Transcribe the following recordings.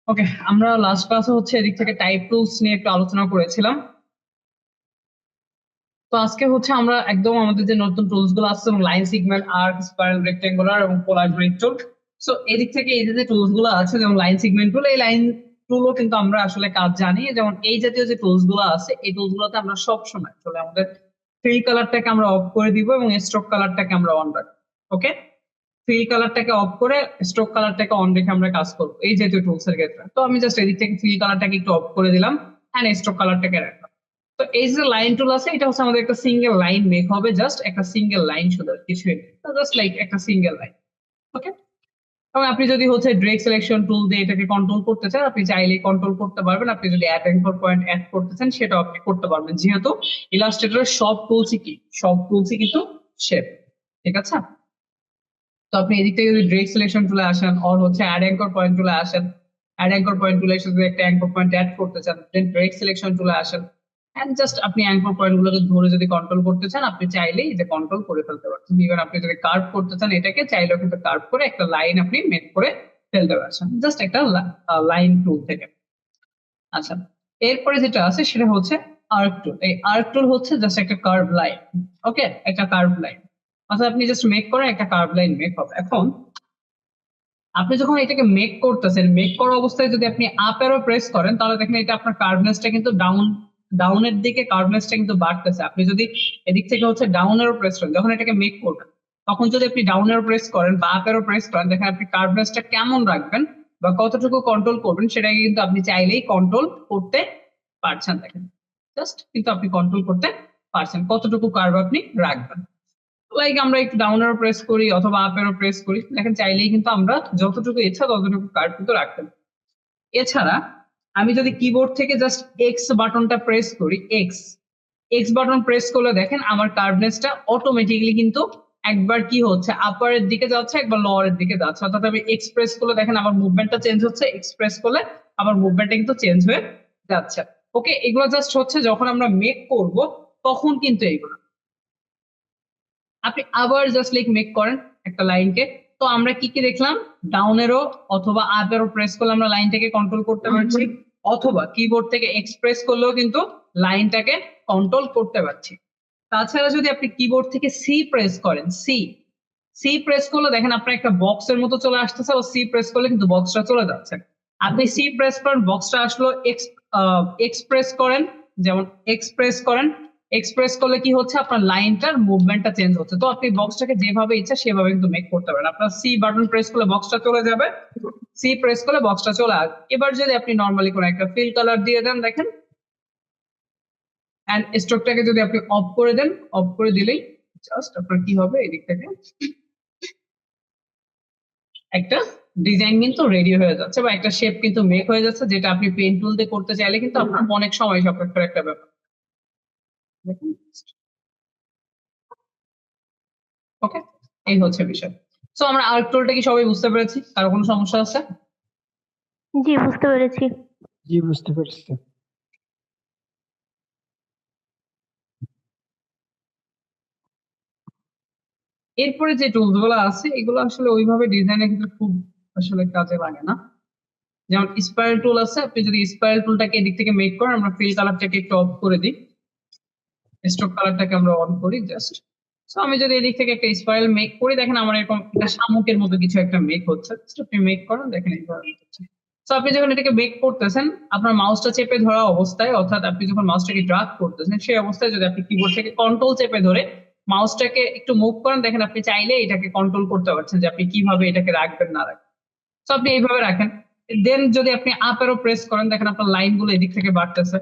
ওকে, আমরা লাস্ট ক্লাসে হচ্ছে এদিক থেকে টাইপ টুলস নিয়ে একটু আলোচনা করেছিলাম। তো আজকে হচ্ছে আমরা একদম আমাদের যে নতুন টুলস গুলো আসছে, line, segment, arc, spiral, rectangular এবং পোলার গ্রিড টুল। সো এদিক থেকে এই যে টুলস গুলো আছে, যেমন লাইন সিগমেন্ট টুল, এই লাইন টুলও কিন্তু আমরা আসলে কাজ জানি। যেমন এই জাতীয় যে টুলস গুলো আছে, এই টুলস গুলোতে আমরা সব সময় আসলে আমাদের ফিল কালারটাকে আমরা অফ করে দিব এবং স্ট্রোক কালারটাকে আমরা অন রাখবো। ওকে, ফিল কালারটাকে অফ করে স্ট্রোক কালারটাকে অন রেখে আমরা কাজ করবো এই জাতীয় টুলস এর ক্ষেত্রে। তো আমি জাস্ট এদিক থেকে ফিল কালারটাকে একটু অফ করে দিলাম এন্ড স্ট্রোক কালারটাকে রাখলাম। তো এই যে লাইন টুল আছে, এটা হচ্ছে আমাদের একটা সিঙ্গেল লাইন মেক হবে, জাস্ট একটা সিঙ্গেল লাইন, শুধু কিছুই নেই, জাস্ট লাইক একটা সিঙ্গেল লাইন। ওকে, এবং আপনি যদি হচ্ছে ড্রেগ সিলেকশন টুল দিয়ে এটাকে কন্ট্রোল করতে চান, আপনি চাইলেই কন্ট্রোল করতে পারবেন। আপনি যদি অ্যাড অ্যাঙ্কর পয়েন্ট অ্যাড করতে চান, সেটাও আপনি করতে পারবেন, যেহেতু ইলাস্ট্রেটরের সব টুলসই কিন্তু শেপ। ঠিক আছে, তো আপনি এদিক থেকে যদি ড্রেগ সিলেকশন টুলে আসেন অর হচ্ছে অ্যাড অ্যাঙ্কর পয়েন্ট টুলে আসেন, অ্যাড অ্যাঙ্কর পয়েন্ট টুলে এসে যদি একটা অ্যাঙ্কর পয়েন্ট অ্যাড করতে চান, দেন ড্রেগ সিলেকশন টুলে আসেন এন্ড জাস্ট আপনি অ্যাঙ্কর পয়েন্ট গুলোকে ধরে যদি কন্ট্রোল করতে চান, আপনি চাইলেই যে কন্ট্রোল করে ফেলতে পারছেন। ইভেন আপনি যদি কার্ভ করতে চান, এটাকে চাইলেও কিন্তু কার্ভ করে একটা লাইন আপনি মেক করে ফেলতে পারছেন, জাস্ট একটা লাইন টুল থেকে। আচ্ছা, এরপরে যেটা আছে সেটা হচ্ছে আর্ক টুল। এই আর্ক টুল হচ্ছে জাস্ট একটা কার্ভ লাইন। ওকে, একটা কার্ভ লাইন, অর্থাৎ আপনি জাস্ট মেক করেন একটা কার্ভ লাইন মেক হবে। এখন আপনি যখন এটাকে মেক করতেছেন, মেক করা অবস্থায় যদি আপনি আপ অ্যারো প্রেস করেন, তাহলে দেখেন এটা আপনার কার্ভনেসটা কিন্তু ডাউনের দিকে কার্ভনেসটা কিন্তু বাড়তেছে। আপনি যদি এদিক থেকে হচ্ছে ডাউন অ্যারো প্রেস করেন যখন এটাকে মেক করবেন, তখন যদি আপনি ডাউন অ্যারো প্রেস করেন বা আপ অ্যারো প্রেস করেন, দেখেন আপনি কার্ভনেসটা কেমন রাখবেন বা কতটুকু কন্ট্রোল করবেন, সেটাকে কিন্তু আপনি চাইলেই কন্ট্রোল করতে পারছেন। দেখেন জাস্ট কিন্তু আপনি কন্ট্রোল করতে পারছেন কতটুকু কার্ভ আপনি রাখবেন। লাইক আমরা একটু ডাউন এরও প্রেস করি অথবা আপ এরও প্রেস করি, দেখেন চাইলেই কিন্তু আমরা যতটুকু ইচ্ছা ততটুকু কার্ভ কিন্তু রাখতে পারি। এছাড়া আমি যদি কিবোর্ড থেকে জাস্ট এক্স বাটনটা প্রেস করি, এক্স এক্স বাটন প্রেস করলে দেখেন আমার কার্ভনেসটা অটোমেটিক্যালি কিন্তু একবার কি হচ্ছে, আপারের দিকে যাচ্ছে, একবার লোয়ারের দিকে যাচ্ছে। অর্থাৎ আমি এক্স প্রেস করলে দেখেন আমার মুভমেন্টটা চেঞ্জ হচ্ছে, এক্স প্রেস করলে আমার মুভমেন্টটা কিন্তু চেঞ্জ হয়ে যাচ্ছে। ওকে, এগুলো জাস্ট হচ্ছে যখন আমরা মেক করব তখন কিন্তু এইগুলো আপনি আবার জাস্ট লাইক মেক করেন একটা লাইনকে। তো আমরা কি কি দেখলাম, ডাউন এরো অথবা আপ এরো প্রেস করলে আমরা লাইনটাকে কন্ট্রোল করতে পারছি, অথবা কিবোর্ড থেকে এক্সপ্রেস করলেও কিন্তু লাইনটাকে কন্ট্রোল করতে পারছি। তাছাড়া যদি আপনি কিবোর্ড থেকে সি প্রেস করেন, সি সি প্রেস করলে দেখেন আপনার একটা বক্সের মতো চলে আসতেছে, ও সি প্রেস করলে কিন্তু বক্সটা চলে যাচ্ছে। আপনি সি প্রেস করেন, বক্সটা আসলো, এক্সপ্রেস করেন, যেমন এক্সপ্রেস করেন, এক্সপ্রেস করলে কি হচ্ছে, আপনার লাইনটার মুভমেন্টটা চেঞ্জ হচ্ছে। তো আপনি বক্সটাকে যেভাবে ইচ্ছা সেভাবে কিন্তু মেক করতে পারেন। আপনার সি বাটন প্রেস করলে বক্সটা চলে যাবে, সি প্রেস করলে বক্সটা চলে আসবে। এবার যদি আপনি নর্মালি কোনো একটা ফিল কালার দিয়ে দেন, দেখেন এন্ড স্ট্রোকটাকে যদি আপনি অফ করে দেন, অফ করে দিলেই জাস্ট আপনার কি হবে, এদিক থেকে একটা ডিজাইন কিন্তু রেডি হয়ে যাচ্ছে বা একটা শেপ কিন্তু মেক হয়ে যাচ্ছে, যেটা আপনি পেন টুল দিয়ে করতে চাইলে কিন্তু আপনার অনেক সময় সাপেক্ষের একটা ব্যাপার। ওকে, এই হচ্ছে বিষয়। সো আমরা আর্ক টুলটা কি সবাই বুঝতে পেরেছি? কারো কোনো সমস্যা আছে? জি, বুঝতে পেরেছি। জি, বুঝতে পারছি। এরপরে যে টুলস গুলো আছে, এগুলো আসলে ওইভাবে ডিজাইনের ক্ষেত্রে খুব আসলে কাজে লাগে না। যেমন স্পাইরাল টুল আছে, আপনি যদি স্পাইরাল টুলটাকে এদিক থেকে মেক করেন, আমরা ফিল কালারটাকে একটু অফ করে দিই, স্ট্রোক কালারটাকে আমরা অন করি জাস্ট। সো আমি যদি এদিক থেকে একটা স্পাইরাল মেক করি, দেখেন আমার এরকম একটা শামুকের মতো কিছু একটা মেক হচ্ছে। Just আপনি মেক করেন, দেখেন এইভাবে হচ্ছে। সো আপনি যখন এটাকে মেক করতেছেন, আপনার মাউসটা চেপে ধরা অবস্থায়, অর্থাৎ আপনি যখন মাউসটাকে ড্রাগ করতেছেন সেই অবস্থায় যদি আপনি কিবোর্ড থেকে কন্ট্রোল চেপে ধরে মাউসটাকে একটু মুভ করেন, দেখেন আপনি চাইলে এটাকে কন্ট্রোল করতে পারছেন যে আপনি কিভাবে এটাকে রাখবেন না রাখবেন। তো আপনি এইভাবে রাখেন। দেন যদি আপনি আপ এরো প্রেস করেন, দেখেন আপনার লাইন গুলো এদিক থেকে বাড়তেছে।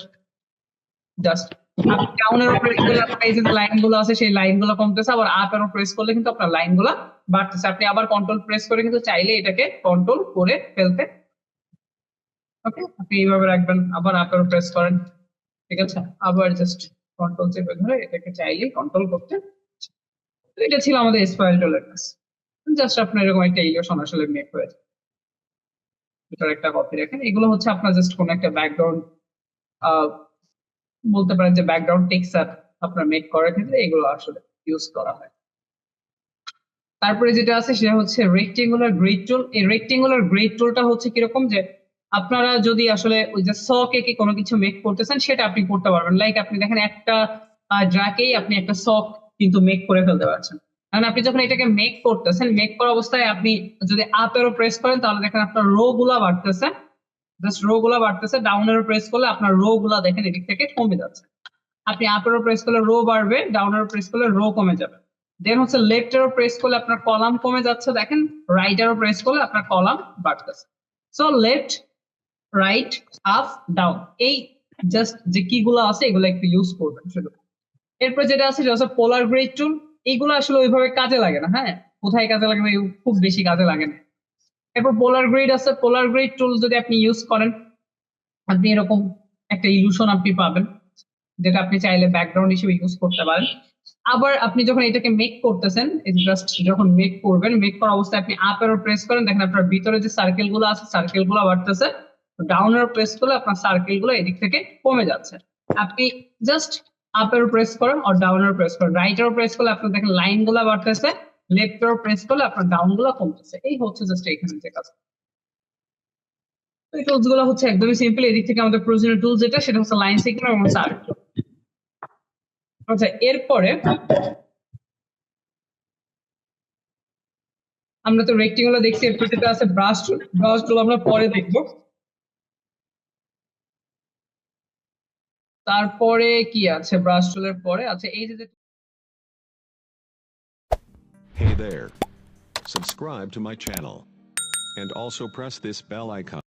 জাস্ট আপনি ডাউন এরো প্রেস করলে আপনার এই যে লাইন গুলো আছে সেই লাইন গুলো কমতেছে, আবার আপ এরো প্রেস করলে কিন্তু আপনার লাইন গুলো বাড়তেছে। আপনি আবার কন্ট্রোল প্রেস করে কিন্তু চাইলে এটাকে কন্ট্রোল করে ফেলতে। ওকে, আপনি এইভাবে রাখবেন, আবার আপ এরো প্রেস করেন, ঠিক আছে, আবার জাস্ট কন্ট্রোল চেপে ধরে এটাকে চাইলে কন্ট্রোল করতে। তো এটা ছিল আমাদের স্পাইরাল টুলের কাজ। জাস্ট আপনার এরকম একটা ইলিউশন আসলে মেক হয়ে যায়। এটার একটা কপি রাখেন। এগুলো হচ্ছে আপনার জাস্ট কোন একটা ব্যাকগ্রাউন্ড, বলতে পারেন যে ব্যাকগ্রাউন্ড টেক্সচার আপনার মেক করার ক্ষেত্রে এগুলো আসলে ইউজ করা হয়। তারপরে যেটা আছে সেটা হচ্ছে রেক্টেঙ্গুলার গ্রিড টুল। এই রেক্টেঙ্গুলার গ্রিড টুলটা হচ্ছে কিরকম, যে আপনারা যদি আসলে ওই যে স কে কোনো কিছু মেক করতেছেন সেটা আপনি করতে পারবেন। লাইক আপনি দেখেন একটা ড্রাকেই আপনি একটা সক কিন্তু মেক করে ফেলতে পারছেন। কারণ আপনি যখন এটাকে মেক করতেছেন, মেক করা অবস্থায় আপনি যদি আপ এরো প্রেস করেন তাহলে দেখেন আপনার রো গুলা বাড়তেছে, জাস্ট রো গুলা বাড়তেছে। ডাউন এরো প্রেস করলে আপনার রো গুলা দেখেন এদিক থেকে কমে যাচ্ছে। আপনি আপ এরো প্রেস করলে রো বাড়বে, ডাউন এরো প্রেস করলে রো কমে যাবে। দেন হচ্ছে লেফট এরো প্রেস করলে আপনার কলাম কমে যাচ্ছে দেখেন, রাইট এরো প্রেস করলে আপনার কলাম বাড়তেছে। So left, right, up, down, এই জাস্ট যে কি গুলো আছে এগুলো একটু ইউজ করবেন শুধু। এরপর যেটা আছে সেটা হচ্ছে পোলার গ্রেড টুল। এইগুলো আসলে ওইভাবে কাজে লাগে না, হ্যাঁ, কোথায় কাজে লাগে না, খুব বেশি কাজে লাগে না। এরপর পোলার গ্রেড আছে, পোলার গ্রেড টুল যদি আপনি ইউজ করেন আপনি এরকম একটা ইলুশন আপনি পাবেন, যেটা আপনি চাইলে ব্যাকগ্রাউন্ড হিসেবে ইউজ করতে পারেন। আবার আপনি যখন এটাকে মেক করতেছেন, জাস্ট যখন মেক করবেন, মেক করা অবস্থায় আপনি আপ এরো প্রেস করেন, দেখেন আপনার ভিতরে যে সার্কেল গুলো আছে সার্কেল গুলো বাড়তেছে। ডাউন এরো প্রেস করলে আপনার সার্কেল গুলো এদিক থেকে কমে যাচ্ছে। আপনি জাস্ট আপ এরো প্রেস করেন আর ডাউন এরো প্রেস করেন, রাইট এরো প্রেস করলে আপনার দেখেন লাইন গুলো বাড়তেছে, লেফট এরো প্রেস করলে আপনার ডাউন গুলো কমতেছে। এই হচ্ছে জাস্ট এখানে যে কাজ। এই টুলস গুলো হচ্ছে একদমই সিম্পল। এদিক থেকে আমাদের প্রয়োজনীয় টুল যেটা সেটা হচ্ছে লাইন সিগন্যাল এবং সার্কেল। আচ্ছা, এরপরে আমরা তো রেক্টেঙ্গুলার দেখছি, এরপর যেটা আছে ব্রাশ টুল। ব্রাশ টুল আমরা পরে দেখবো। তারপরে কি আছে ব্রাশ টুলের পরে? আচ্ছা, এই যে Hey there. Subscribe to my channel. And also press this bell icon.